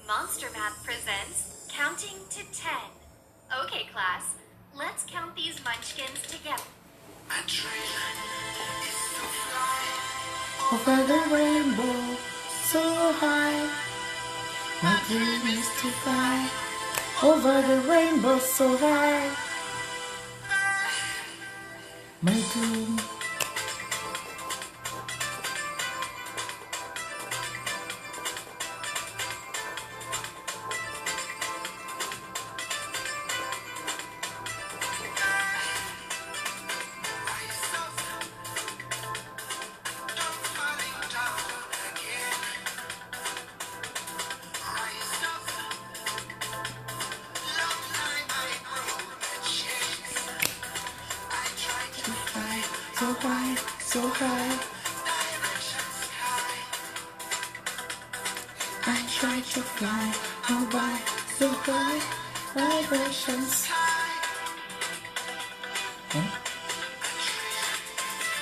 Monster Math presents Counting to 10. Okay, class, let's count these munchkins together. My dream is to fly Over the rainbow, so high. My dream is to fly over the rainbow, so high. My dream. So high, so high. I try to fly, oh why, so high, vibrations.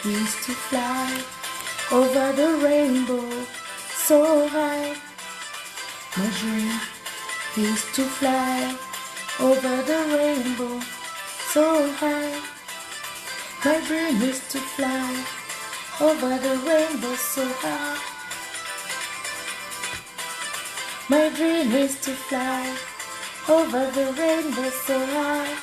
We used to fly over the rainbow, so high. My dream is to fly over the rainbow, so high. My dream is to fly over the rainbow, so high. My dream is to fly over the rainbow, so high.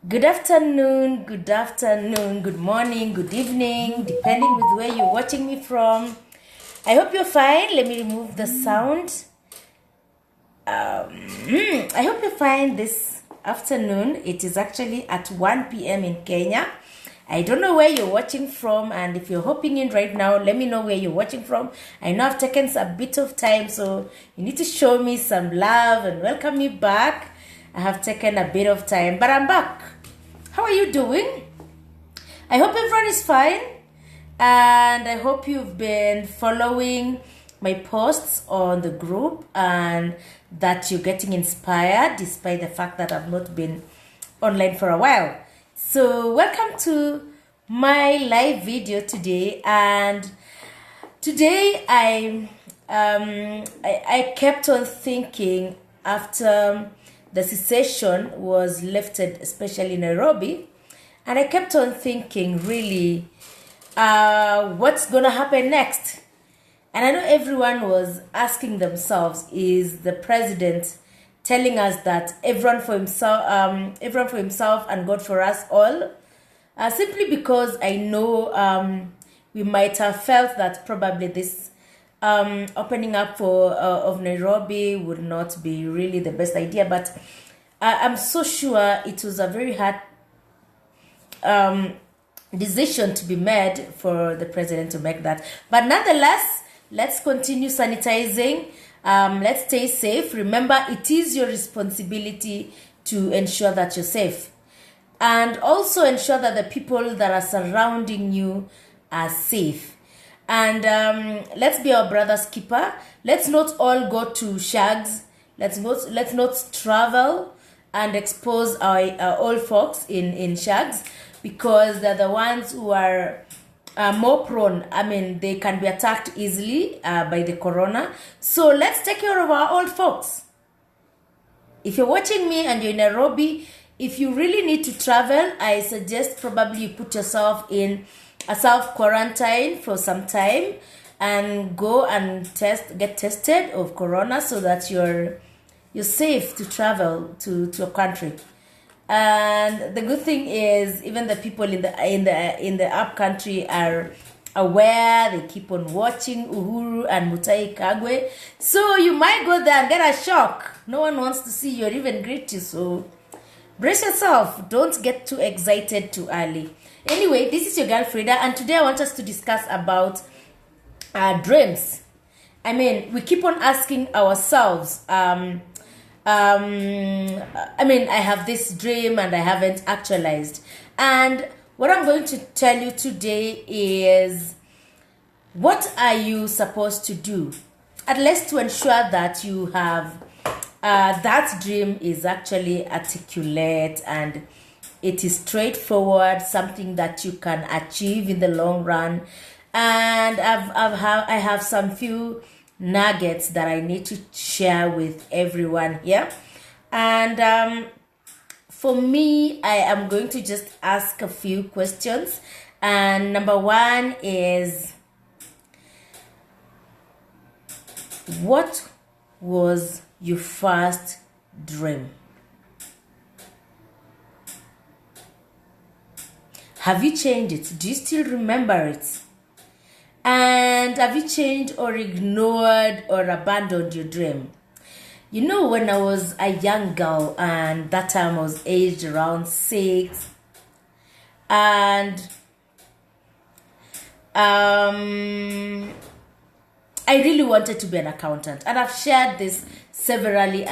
Good afternoon, good morning, good evening, depending with where you're watching me from. I hope you're fine. Let me remove the sound. I hope you're fine this afternoon. It is actually at 1 p.m. in Kenya. I don't know where you're watching from, and if you're hopping in right now, let me know where you're watching from. I know I've taken a bit of time, so you need to show me some love and welcome me back. I have taken a bit of time, but I'm back. How are you doing? I hope everyone is fine, and I hope you've been following my posts on the group and that you're getting inspired despite the fact that I've not been online for a while. So welcome to my live video today, and today I kept on thinking after the cessation was lifted, especially in Nairobi, and I kept on thinking really what's gonna happen next. And I know everyone was asking themselves, is the president telling us that everyone for himself and God for us all? Simply because I know we might have felt that probably this opening up of Nairobi would not be really the best idea, but I'm so sure it was a very hard decision to be made for the president to make that. But nonetheless, let's continue sanitizing. Let's stay safe. Remember, it is your responsibility to ensure that you're safe. And also ensure that the people that are surrounding you are safe. And let's be our brother's keeper. Let's not all go to shags. Let's not travel and expose our old folks in shags, because they're the ones who are more prone. I mean, they can be attacked easily by the corona. So let's take care of our old folks. If you're watching me and you're in Nairobi, if you really need to travel, I suggest probably you put yourself in a self-quarantine for some time and go and get tested of corona so that you're safe to travel to a country. And the good thing is, even the people in the up country are aware. They keep on watching Uhuru and Mutahi Kagwe, so you might go there and get a shock. No one wants to see you or even greet you, so brace yourself. Don't get too excited too early. Anyway, this is your girl Frida, and today I want us to discuss about dreams. I mean, we keep on asking ourselves, I have this dream and I haven't actualized. And what I'm going to tell you today is, what are you supposed to do? At least to ensure that you have that dream is actually articulate and it is straightforward, something that you can achieve in the long run, and I have some few nuggets that I need to share with everyone here. And for me, I am going to just ask a few questions. And number one is, what was your first dream? Have you changed it? Do you still remember it? And have you changed or ignored or abandoned your dream? You know, when I was a young girl, and that time I was aged around 6, and I really wanted to be an accountant, and I've shared this severally.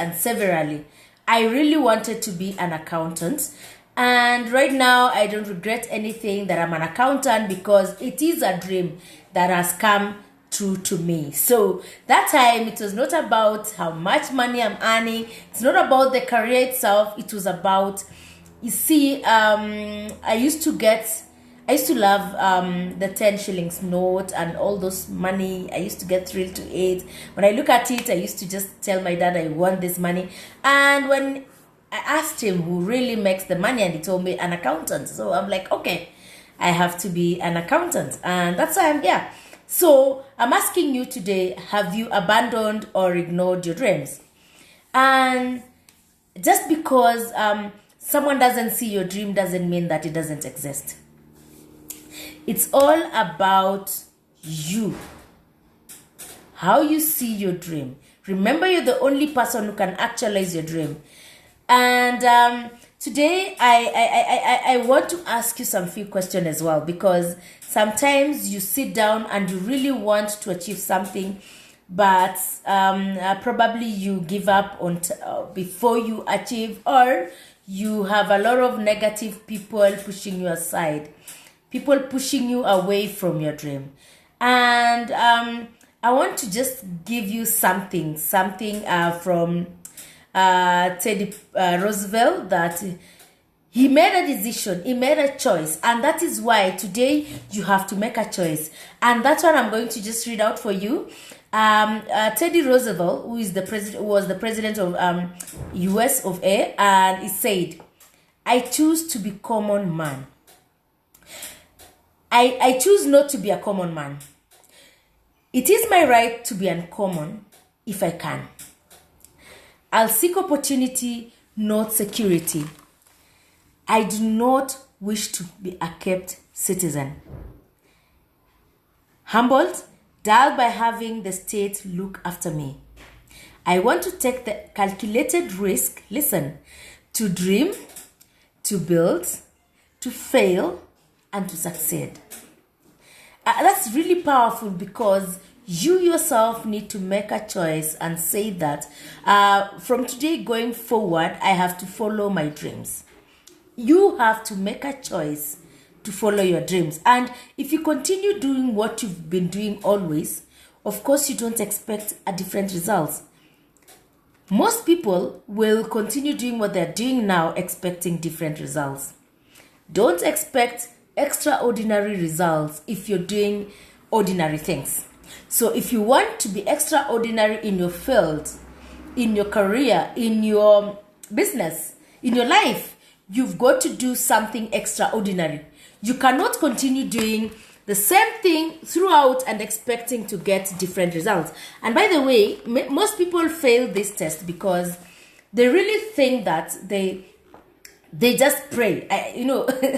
I really wanted to be an accountant, and right now I don't regret anything that I'm an accountant, because it is a dream that has come true to me. So that time, it was not about how much money I'm earning. It's not about the career itself. It was about, you see, I used to love the 10 shillings note and all those money. I used to get thrilled to it. When I look at it, I used to just tell my dad I want this money. And when I asked him who really makes the money, and he told me an accountant. So I'm like, okay, I have to be an accountant. And that's why I'm here. So I'm asking you today, have you abandoned or ignored your dreams? And just because someone doesn't see your dream doesn't mean that it doesn't exist. It's all about you, how you see your dream. Remember, you're the only person who can actualize your dream. And today I want to ask you some few questions as well, because sometimes you sit down and you really want to achieve something, but probably you give up on before you achieve, or you have a lot of negative people pushing you aside, people pushing you away from your dream. And I want to just give you something from Teddy Roosevelt, that he made a decision, he made a choice, and that is why today you have to make a choice. And that's what I'm going to just read out for you. Teddy Roosevelt, who is was the president of US of A, and he said, "I choose to be common man. I choose not to be a common man. It is my right to be uncommon if I can. I'll seek opportunity, not security. I do not wish to be a kept citizen. Humbled, dulled by having the state look after me. I want to take the calculated risk, listen, to dream, to build, to fail, and to succeed." That's really powerful, because you yourself need to make a choice and say that from today going forward, I have to follow my dreams. You have to make a choice to follow your dreams. And if you continue doing what you've been doing always, of course you don't expect a different result. Most people will continue doing what they're doing now, expecting different results. Don't expect extraordinary results if you're doing ordinary things. So if you want to be extraordinary in your field, in your career, in your business, in your life, you've got to do something extraordinary. You cannot continue doing the same thing throughout and expecting to get different results. And by the way, most people fail this test because they really think that they just pray. And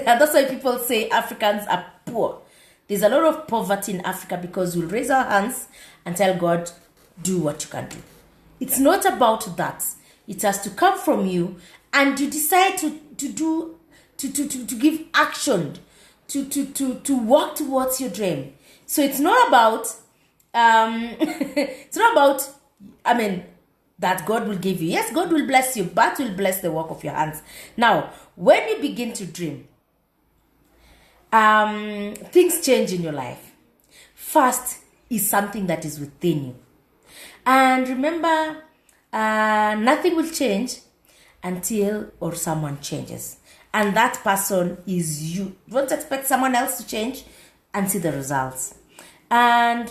that's why people say Africans are poor. There's a lot of poverty in Africa because we'll raise our hands and tell God, do what you can do. It's not about that. It has to come from you, and you decide to give action, to work towards your dream. So it's not about that God will give you. Yes, God will bless you, but will bless the work of your hands. Now, when you begin to dream, things change in your life. First is something that is within you. And remember, nothing will change until or someone changes. And that person is you. Don't expect someone else to change and see the results. And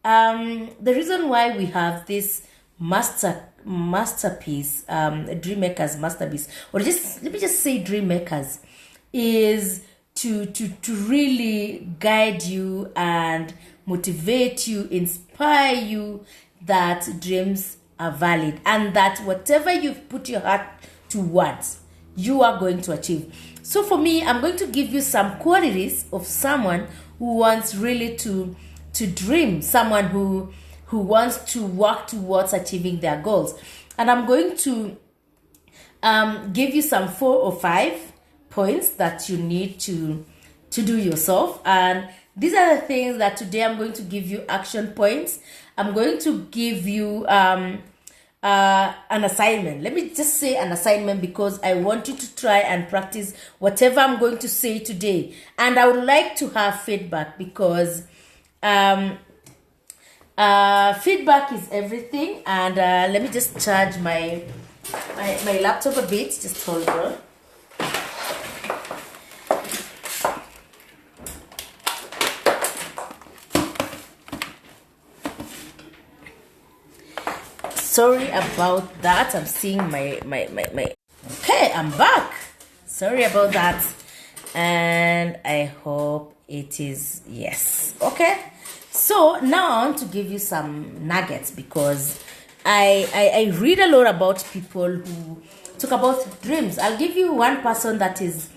the reason why we have this masterpiece, dream makers masterpiece, or just let me just say dream makers, is to really guide you and motivate you, inspire you that dreams are valid and that whatever you've put your heart towards, you are going to achieve. So for me, I'm going to give you some qualities of someone who wants really to dream, someone who wants to work towards achieving their goals. And I'm going to give you some 4 or 5 points that you need to do yourself. And these are the things that today I'm going to give you action points. I'm going to give you an assignment. Let me just say an assignment because I want you to try and practice whatever I'm going to say today. And I would like to have feedback because feedback is everything. And let me just charge my laptop a bit. Just hold on. Sorry about that. I'm seeing my okay, I'm back. Sorry about that. And I hope it is yes. Okay. So now I want to give you some nuggets because I read a lot about people who talk about dreams. I'll give you one person that is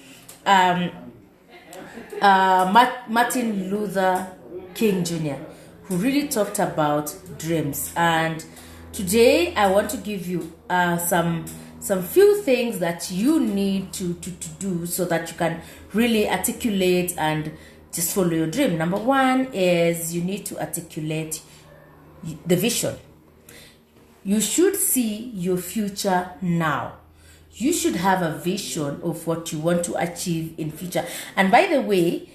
Martin Luther King Jr., who really talked about dreams. And today I want to give you some few things that you need to do so that you can really articulate and just follow your dream. Number 1 is you need to articulate the vision. You should see your future now. You should have a vision of what you want to achieve in future. And by the way,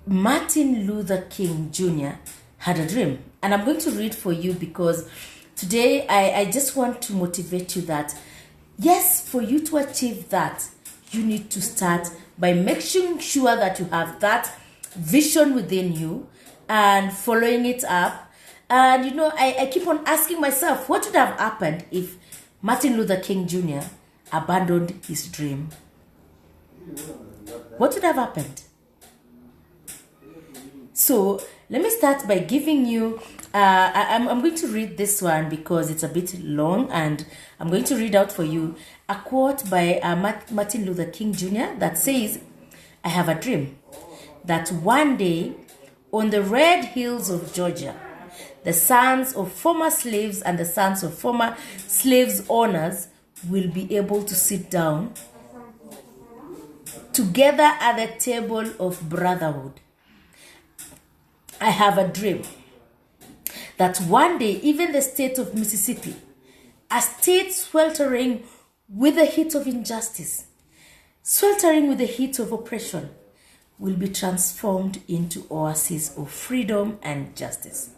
Martin Luther King Jr. had a dream. And I'm going to read for you because today I just want to motivate you that, yes, for you to achieve that, you need to start by making sure that you have that vision within you and following it up. And you know, I keep on asking myself, what would have happened if Martin Luther King Jr. abandoned his dream? What would have happened? So let me start by giving you, I'm going to read this one because it's a bit long, and I'm going to read out for you a quote by Martin Luther King Jr. that says, "I have a dream that one day on the red hills of Georgia, the sons of former slaves and the sons of former slaves owners will be able to sit down together at the table of brotherhood. I have a dream that one day even the state of Mississippi, a state sweltering with the heat of injustice, sweltering with the heat of oppression, will be transformed into oases of freedom and justice."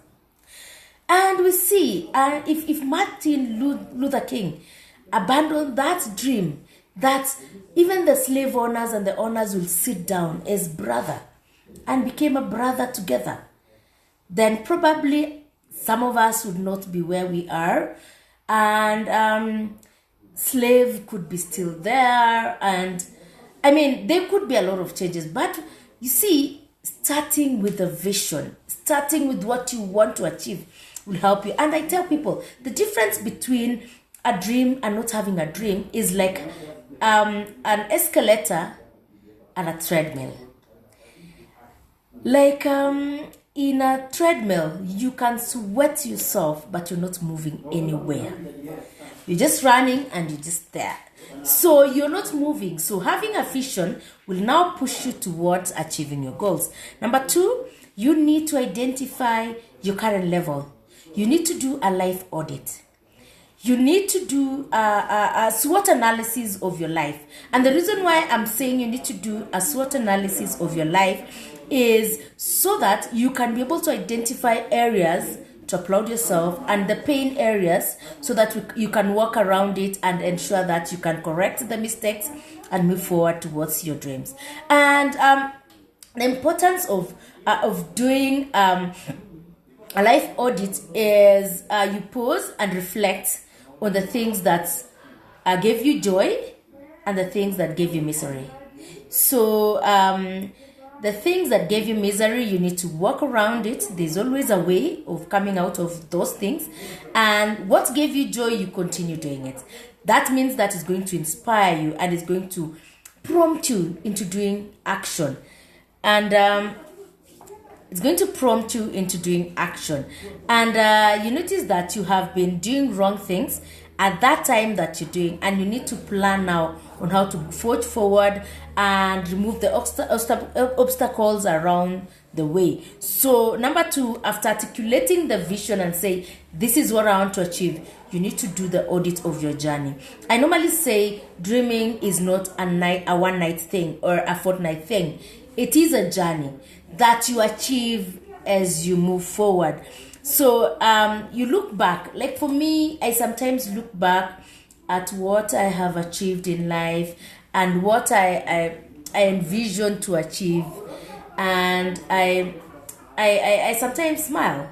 And we see, if Martin Luther King abandoned that dream, that even the slave owners and the owners will sit down as brother and became a brother together, then probably some of us would not be where we are, and slave could be still there, and I mean, there could be a lot of changes. But you see, starting with a vision, starting with what you want to achieve will help you. And I tell people, the difference between a dream and not having a dream is like an escalator and a treadmill. Like in a treadmill, you can sweat yourself, but you're not moving anywhere. You're just running and you're just there. So you're not moving. So having a vision will now push you towards achieving your goals. Number 2, you need to identify your current level. You need to do a life audit. You need to do a SWOT analysis of your life. And the reason why I'm saying you need to do a SWOT analysis of your life is so that you can be able to identify areas to applaud yourself and the pain areas so that you can work around it and ensure that you can correct the mistakes and move forward towards your dreams. And the importance of doing a life audit is you pause and reflect on the things that gave you joy and the things that gave you misery. So the things that gave you misery, you need to work around it. There's always a way of coming out of those things. And what gave you joy, you continue doing it. That means that it's going to inspire you and it's going to prompt you into doing action. And it's going to prompt you into doing action. And you notice that you have been doing wrong things at that time that you're doing, and you need to plan now on how to forge forward and remove the obstacles around the way. So number 2, after articulating the vision and say, this is what I want to achieve, you need to do the audit of your journey. I normally say dreaming is not a one night thing or a fortnight thing. It is a journey that you achieve as you move forward. So you look back. Like for me, I sometimes look back at what I have achieved in life and what I envision to achieve, and I sometimes smile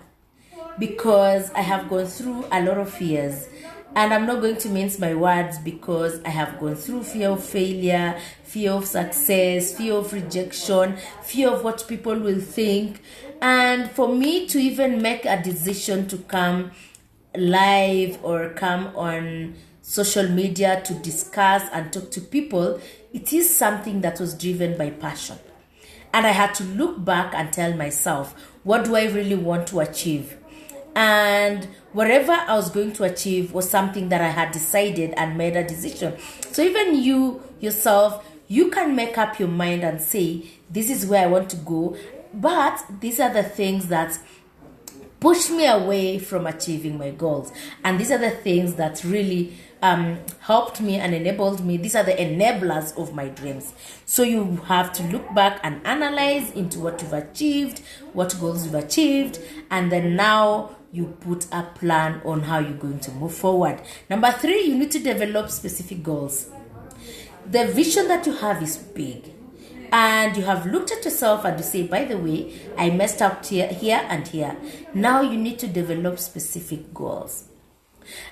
because I have gone through a lot of fears. And I'm not going to mince my words because I have gone through fear of failure, fear of success, fear of rejection, fear of what people will think. And for me to even make a decision to come live or come on social media to discuss and talk to people, it is something that was driven by passion. And I had to look back and tell myself, what do I really want to achieve? And whatever I was going to achieve was something that I had decided and made a decision. So even you yourself, you can make up your mind and say, this is where I want to go, but these are the things that push me away from achieving my goals. And these are the things that really helped me and enabled me. These are the enablers of my dreams. So you have to look back and analyze into what you've achieved, what goals you've achieved, and then now you put a plan on how you're going to move forward. Number 3, you need to develop specific goals. The vision that you have is big, and you have looked at yourself and you say, by the way, I messed up here and here. Now you need to develop specific goals.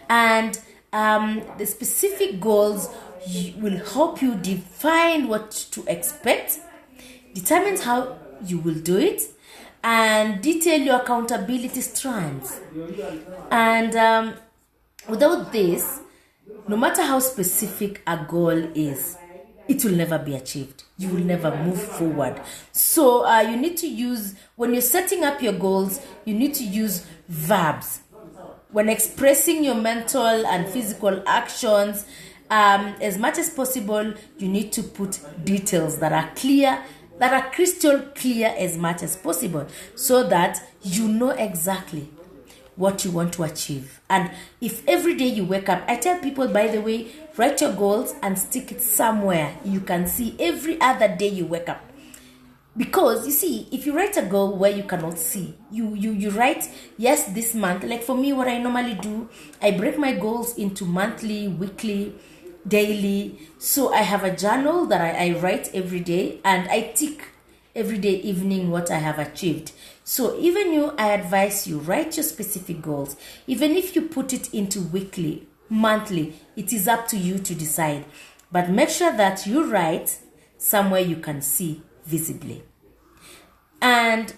And the specific goals will help you define what to expect, determines how you will do it, and detail your accountability strands. And without this, no matter how specific a goal is, it will never be achieved. You will never move forward. So you need to use, when you're setting up your goals, you need to use verbs. When expressing your mental and physical actions, as much as possible, you need to put details that are clear, that are crystal clear as much as possible, so that you know exactly what you want to achieve. And if every day you wake up, I tell people, by the way, write your goals and stick it somewhere you can see every other day you wake up. Because you see, if you write a goal where you cannot see, you write, yes, this month. Like for me, what I normally do, I break my goals into monthly, weekly, daily. So I have a journal that I write every day, and I tick every day evening what I have achieved. So even you, I advise you, write your specific goals. Even if you put it into weekly, monthly, it is up to you to decide. But make sure that you write somewhere you can see visibly. And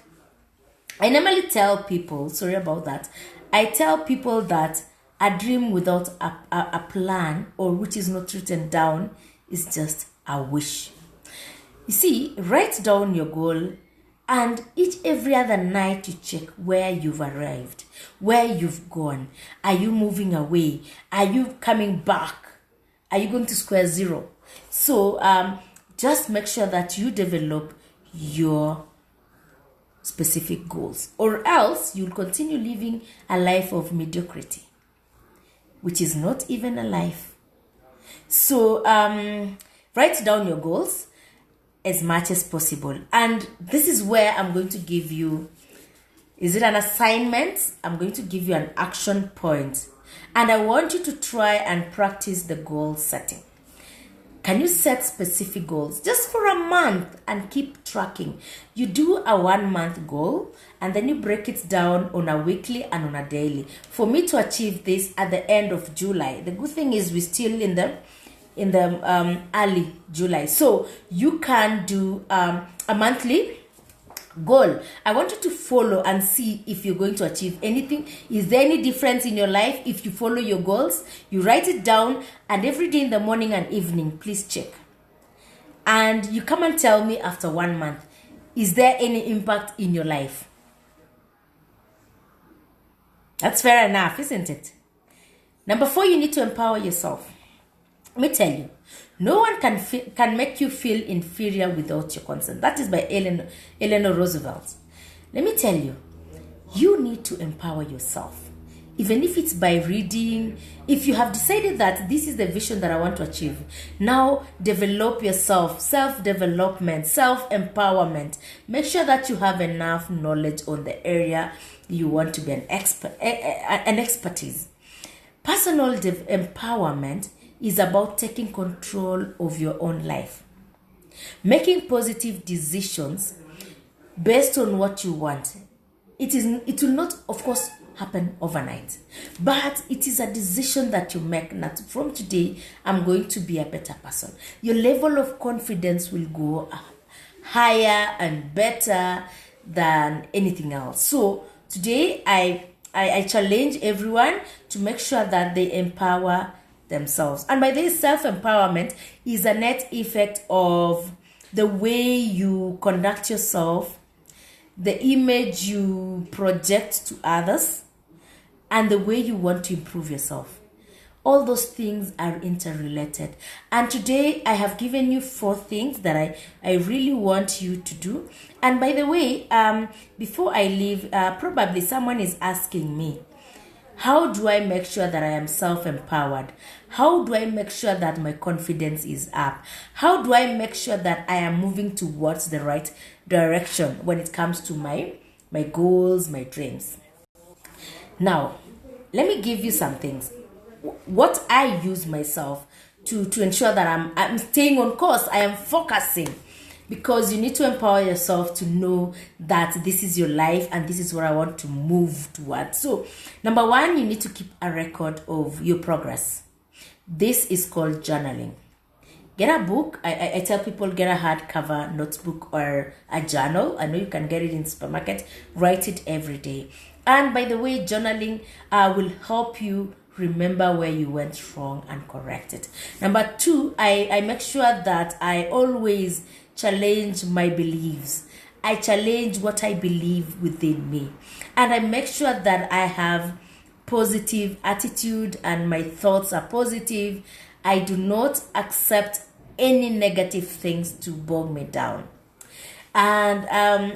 I normally tell people, sorry about that, I tell people that a dream without a plan, or which is not written down, is just a wish. You see, write down your goal, and every other night you check where you've arrived, where you've gone. Are you moving away? Are you coming back? Are you going to square zero? So just make sure that you develop your specific goals, or else you'll continue living a life of mediocrity, which is not even a life. So write down your goals as much as possible. And this is where I'm going to give you, is it an assignment? I'm going to give you an action point. And I want you to try and practice the goal setting. Can you set specific goals just for a month and keep tracking? You do a 1 month goal and then you break it down on a weekly and on a daily. For me to achieve this at the end of July, the good thing is we're still in the early July, so you can do a monthly goal. I want you to follow and see if you're going to achieve anything. Is there any difference in your life if you follow your goals? You write it down, and every day in the morning and evening, please check. And you come and tell me after 1 month, is there any impact in your life? That's fair enough, isn't it? Number 4, you need to empower yourself. Let me tell you, no one can make you feel inferior without your consent. That is by Eleanor Roosevelt. Let me tell you, you need to empower yourself. Even if it's by reading, if you have decided that this is the vision that I want to achieve, now develop yourself, self-development, self-empowerment. Make sure that you have enough knowledge on the area you want to be an expertise. Personal empowerment is about taking control of your own life, making positive decisions based on what you want. It will not, of course, happen overnight, but it is a decision that you make that from today I'm going to be a better person. Your level of confidence will go higher and better than anything else. So today I challenge everyone to make sure that they empower themselves. And by this, self-empowerment is a net effect of the way you conduct yourself, the image you project to others, and the way you want to improve yourself. All those things are interrelated. And today I have given you 4 things that I really want you to do. And by the way, before I leave, probably someone is asking me, how do I make sure that I am self-empowered? How do I make sure that my confidence is up? How do I make sure that I am moving towards the right direction when it comes to my goals, my dreams? Now, let me give you some things. What I use myself to ensure that I'm staying on course, I am focusing. Because you need to empower yourself to know that this is your life and this is what I want to move towards. So, number 1, you need to keep a record of your progress. This is called journaling. Get a book. I tell people, get a hardcover notebook or a journal. I know you can get it in supermarket. Write it every day. And by the way, journaling will help you remember where you went wrong and correct it. Number 2, I make sure that I always challenge my beliefs. I challenge what I believe within me. And I make sure that I have positive attitude and my thoughts are positive. I do not accept any negative things to bog me down. And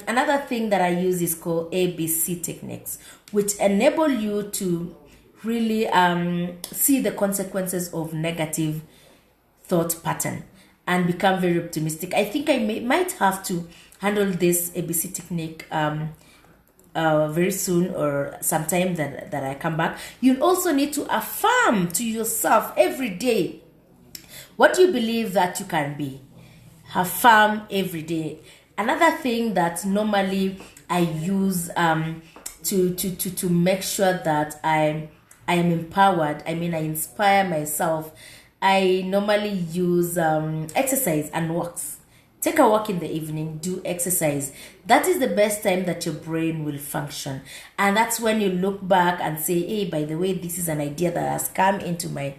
another thing that I use is called ABC techniques, which enable you to really see the consequences of negative thought pattern and become very optimistic. I think I might have to handle this ABC technique very soon or sometime that I come back. You also need to affirm to yourself every day what you believe that you can be. Affirm every day. Another thing that normally I use to make sure that I am empowered, I inspire myself, I normally use exercise and walks. Take a walk in the evening, do exercise. That is the best time that your brain will function. And that's when you look back and say, hey, by the way, this is an idea that has come into my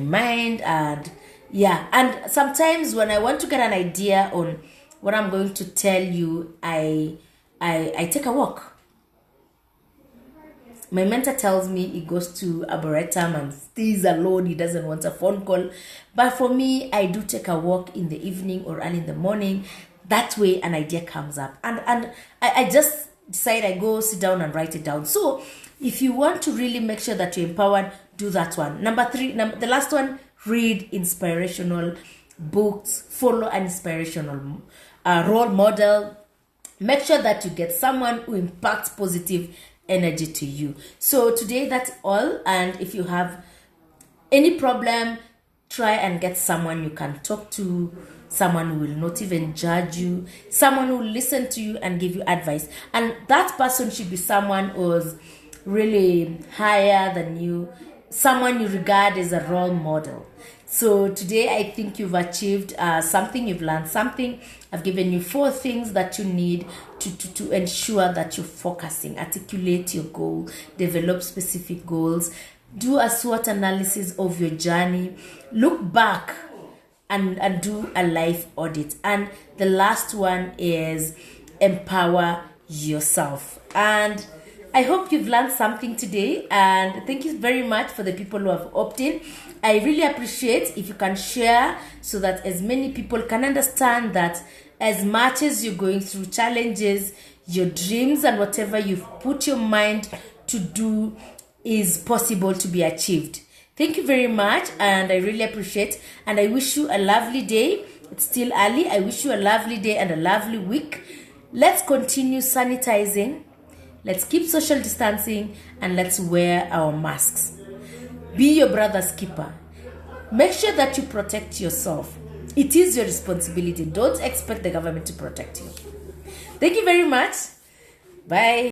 mind. And yeah, and sometimes when I want to get an idea on what I'm going to tell you, I take a walk. My mentor tells me he goes to Arboretum and stays alone. He doesn't want a phone call. But for me, I do take a walk in the evening or early in the morning. That way, an idea comes up. And I just decide I go sit down and write it down. So, if you want to really make sure that you're empowered, do that one. Number 3, the last one, read inspirational books. Follow an inspirational role model. Make sure that you get someone who impacts positive energy to you. So today that's all, and if you have any problem, try and get someone you can talk to, someone who will not even judge you, someone who will listen to you and give you advice. And that person should be someone who's really higher than you, someone you regard as a role model. So today I think you've achieved something, you've learned something. I've given you 4 things that you need to ensure that you're focusing. Articulate your goal, develop specific goals, do a SWOT analysis of your journey, look back and do a life audit. And the last one is empower yourself. And I hope you've learned something today, and thank you very much for the people who have opted. I really appreciate if you can share so that as many people can understand that as much as you're going through challenges, your dreams and whatever you've put your mind to do is possible to be achieved. Thank you very much, and I really appreciate, and I wish you a lovely day. It's still early. I wish you a lovely day and a lovely week. Let's continue sanitizing. Let's keep social distancing, and let's wear our masks. Be your brother's keeper. Make sure that you protect yourself. It is your responsibility. Don't expect the government to protect you. Thank you very much. Bye.